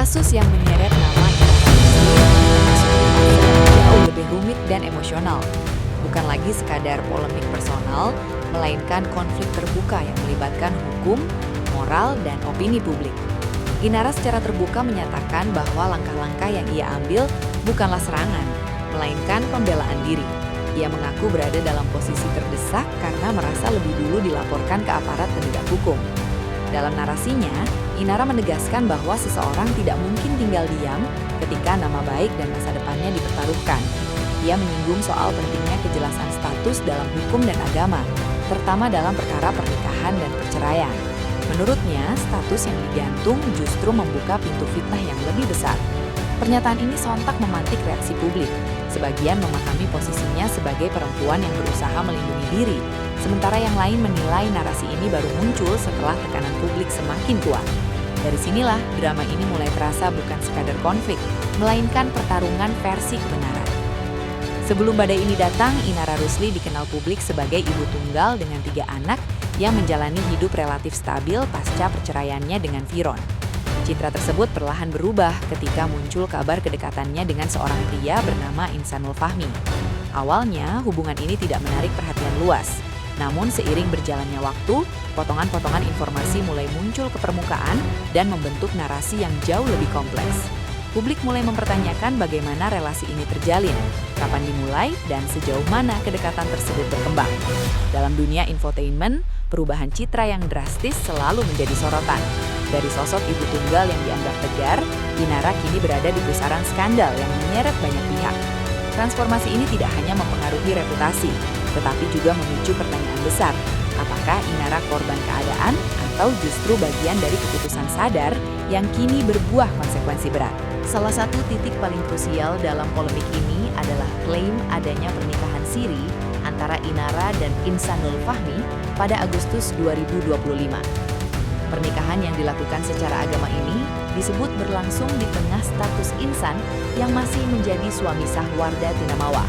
Kasus yang menyeret nama Inara Rusli memasuki fase jauh lebih rumit dan emosional. Bukan lagi sekadar polemik personal, melainkan konflik terbuka yang melibatkan hukum, moral, dan opini publik. Inara secara terbuka menyatakan bahwa langkah-langkah yang ia ambil bukanlah serangan, melainkan pembelaan diri. Ia mengaku berada dalam posisi terdesak karena merasa lebih dulu dilaporkan ke aparat penegak hukum. Dalam narasinya, Inara menegaskan bahwa seseorang tidak mungkin tinggal diam ketika nama baik dan masa depannya dipertaruhkan. Ia menyinggung soal pentingnya kejelasan status dalam hukum dan agama, terutama dalam perkara pernikahan dan perceraian. Menurutnya, status yang digantung justru membuka pintu fitnah yang lebih besar. Pernyataan ini sontak memantik reaksi publik. Sebagian memahami posisinya sebagai perempuan yang berusaha melindungi diri, sementara yang lain menilai narasi ini baru muncul setelah tekanan publik semakin kuat. Dari sinilah drama ini mulai terasa bukan sekadar konflik, melainkan pertarungan versi kebenaran. Sebelum badai ini datang, Inara Rusli dikenal publik sebagai ibu tunggal dengan 3 anak yang menjalani hidup relatif stabil pasca perceraiannya dengan Viron. Citra tersebut perlahan berubah ketika muncul kabar kedekatannya dengan seorang pria bernama Insanul Fahmi. Awalnya, hubungan ini tidak menarik perhatian luas. Namun seiring berjalannya waktu, potongan-potongan informasi mulai muncul ke permukaan dan membentuk narasi yang jauh lebih kompleks. Publik mulai mempertanyakan bagaimana relasi ini terjalin, kapan dimulai, dan sejauh mana kedekatan tersebut berkembang. Dalam dunia infotainment, perubahan citra yang drastis selalu menjadi sorotan. Dari sosok ibu tunggal yang dianggap tegar, Inara kini berada di pusaran skandal yang menyeret banyak pihak. Transformasi ini tidak hanya mempengaruhi reputasi, tetapi juga memicu pertanyaan besar. Apakah Inara korban keadaan atau justru bagian dari keputusan sadar yang kini berbuah konsekuensi berat? Salah satu titik paling krusial dalam polemik ini adalah klaim adanya pernikahan siri antara Inara dan Insanul Fahmi pada Agustus 2025. Pernikahan yang dilakukan secara agama ini disebut berlangsung di tengah status Insan yang masih menjadi suami sah Wardah Tinamawa.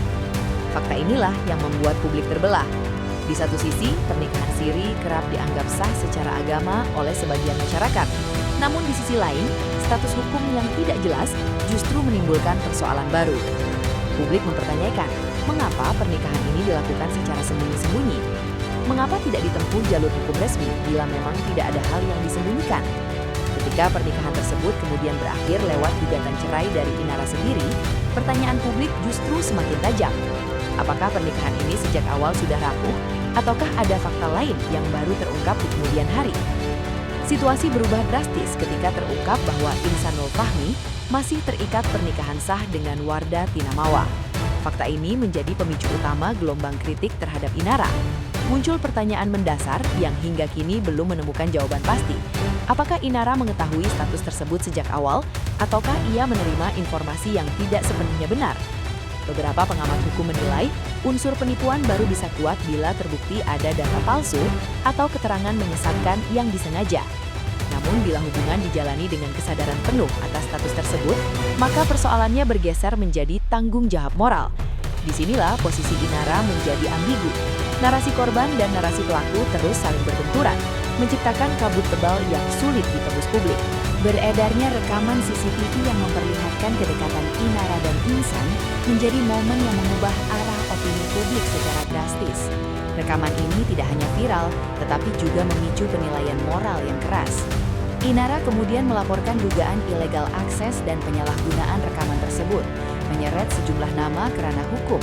Fakta inilah yang membuat publik terbelah. Di satu sisi, pernikahan siri kerap dianggap sah secara agama oleh sebagian masyarakat. Namun di sisi lain, status hukum yang tidak jelas justru menimbulkan persoalan baru. Publik mempertanyakan, mengapa pernikahan ini dilakukan secara sembunyi-sembunyi? Mengapa tidak ditempuh jalur hukum resmi bila memang tidak ada hal yang disembunyikan? Ketika pernikahan tersebut kemudian berakhir lewat gugatan cerai dari Inara sendiri, pertanyaan publik justru semakin tajam. Apakah pernikahan ini sejak awal sudah rapuh, ataukah ada fakta lain yang baru terungkap di kemudian hari? Situasi berubah drastis ketika terungkap bahwa Insanul Fahmi masih terikat pernikahan sah dengan Wardah Tinamawa. Fakta ini menjadi pemicu utama gelombang kritik terhadap Inara. Muncul pertanyaan mendasar yang hingga kini belum menemukan jawaban pasti. Apakah Inara mengetahui status tersebut sejak awal, ataukah ia menerima informasi yang tidak sepenuhnya benar? Beberapa pengamat hukum menilai, unsur penipuan baru bisa kuat bila terbukti ada data palsu atau keterangan menyesatkan yang disengaja. Namun bila hubungan dijalani dengan kesadaran penuh atas status tersebut, maka persoalannya bergeser menjadi tanggung jawab moral. Disinilah posisi Inara menjadi ambigu. Narasi korban dan narasi pelaku terus saling berbenturan, menciptakan kabut tebal yang sulit ditebus publik. Beredarnya rekaman CCTV yang memperlihatkan kedekatan Inara dan Insan menjadi momen yang mengubah arah opini publik secara drastis. Rekaman ini tidak hanya viral, tetapi juga memicu penilaian moral yang keras. Inara kemudian melaporkan dugaan ilegal akses dan penyalahgunaan rekaman tersebut, menyeret sejumlah nama ke ranah hukum.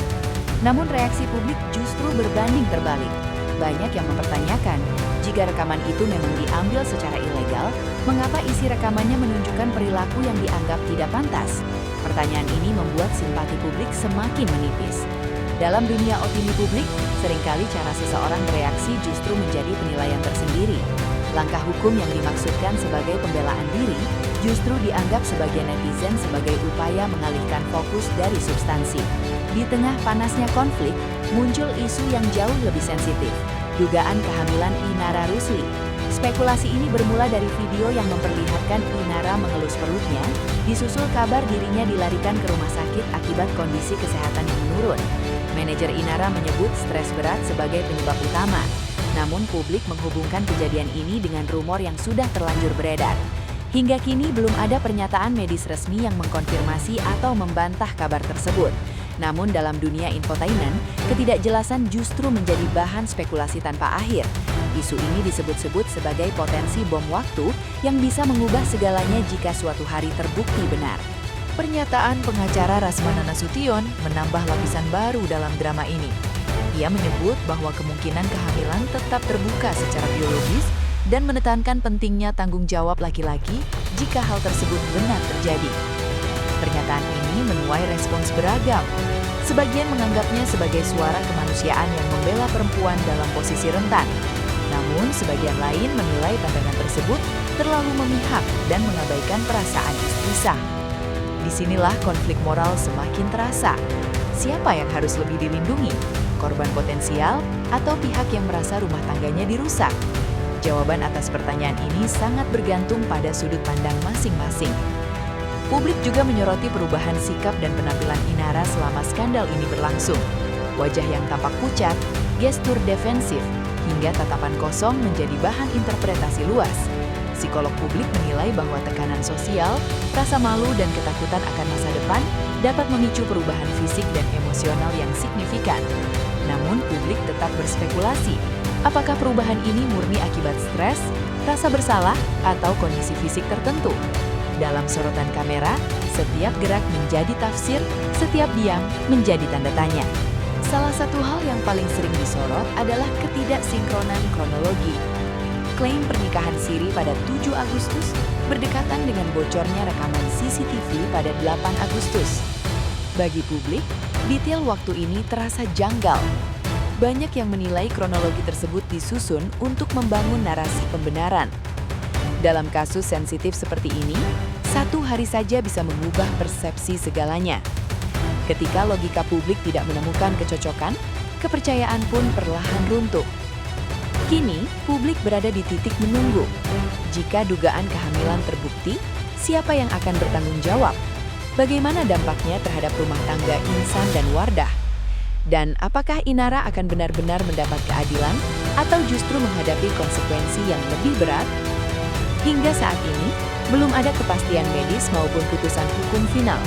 Namun reaksi publik justru berbanding terbalik. Banyak yang mempertanyakan, jika rekaman itu memang diambil secara ilegal, mengapa isi rekamannya menunjukkan perilaku yang dianggap tidak pantas? Pertanyaan ini membuat simpati publik semakin menipis. Dalam dunia opini publik, seringkali cara seseorang bereaksi justru menjadi penilaian tersendiri. Langkah hukum yang dimaksudkan sebagai pembelaan diri justru dianggap sebagian netizen sebagai upaya mengalihkan fokus dari substansi. Di tengah panasnya konflik, muncul isu yang jauh lebih sensitif, dugaan kehamilan Inara Rusli. Spekulasi ini bermula dari video yang memperlihatkan Inara mengelus perutnya, disusul kabar dirinya dilarikan ke rumah sakit akibat kondisi kesehatan yang menurun. Manajer Inara menyebut stres berat sebagai penyebab utama. Namun publik menghubungkan kejadian ini dengan rumor yang sudah terlanjur beredar. Hingga kini belum ada pernyataan medis resmi yang mengkonfirmasi atau membantah kabar tersebut. Namun dalam dunia infotainment, ketidakjelasan justru menjadi bahan spekulasi tanpa akhir. Isu ini disebut-sebut sebagai potensi bom waktu yang bisa mengubah segalanya jika suatu hari terbukti benar. Pernyataan pengacara Rasmana Nasution menambah lapisan baru dalam drama ini. Ia menyebut bahwa kemungkinan kehamilan tetap terbuka secara biologis dan menekankan pentingnya tanggung jawab laki-laki jika hal tersebut benar terjadi. Pernyataan ini menuai respons beragam. Sebagian menganggapnya sebagai suara kemanusiaan yang membela perempuan dalam posisi rentan. Namun, sebagian lain menilai pandangan tersebut terlalu memihak dan mengabaikan perasaan istri sah. Disinilah konflik moral semakin terasa. Siapa yang harus lebih dilindungi? Korban potensial atau pihak yang merasa rumah tangganya dirusak? Jawaban atas pertanyaan ini sangat bergantung pada sudut pandang masing-masing. Publik juga menyoroti perubahan sikap dan penampilan Inara selama skandal ini berlangsung. Wajah yang tampak pucat, gestur defensif, hingga tatapan kosong menjadi bahan interpretasi luas. Psikolog publik menilai bahwa tekanan sosial, rasa malu dan ketakutan akan masa depan dapat memicu perubahan fisik dan emosional yang signifikan. Namun publik tetap berspekulasi, apakah perubahan ini murni akibat stres, rasa bersalah, atau kondisi fisik tertentu? Dalam sorotan kamera, setiap gerak menjadi tafsir, setiap diam menjadi tanda tanya. Salah satu hal yang paling sering disorot adalah ketidaksinkronan kronologi. Klaim pernikahan Siri pada 7 Agustus berdekatan dengan bocornya rekaman CCTV pada 8 Agustus. Bagi publik, detail waktu ini terasa janggal. Banyak yang menilai kronologi tersebut disusun untuk membangun narasi pembenaran. Dalam kasus sensitif seperti ini, satu hari saja bisa mengubah persepsi segalanya. Ketika logika publik tidak menemukan kecocokan, kepercayaan pun perlahan runtuh. Kini, publik berada di titik menunggu. Jika dugaan kehamilan terbukti, siapa yang akan bertanggung jawab? Bagaimana dampaknya terhadap rumah tangga Insan dan Wardah? Dan apakah Inara akan benar-benar mendapat keadilan atau justru menghadapi konsekuensi yang lebih berat? Hingga saat ini, belum ada kepastian medis maupun putusan hukum final.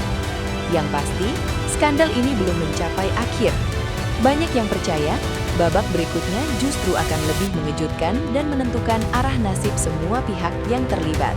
Yang pasti, skandal ini belum mencapai akhir. Banyak yang percaya, babak berikutnya justru akan lebih mengejutkan dan menentukan arah nasib semua pihak yang terlibat.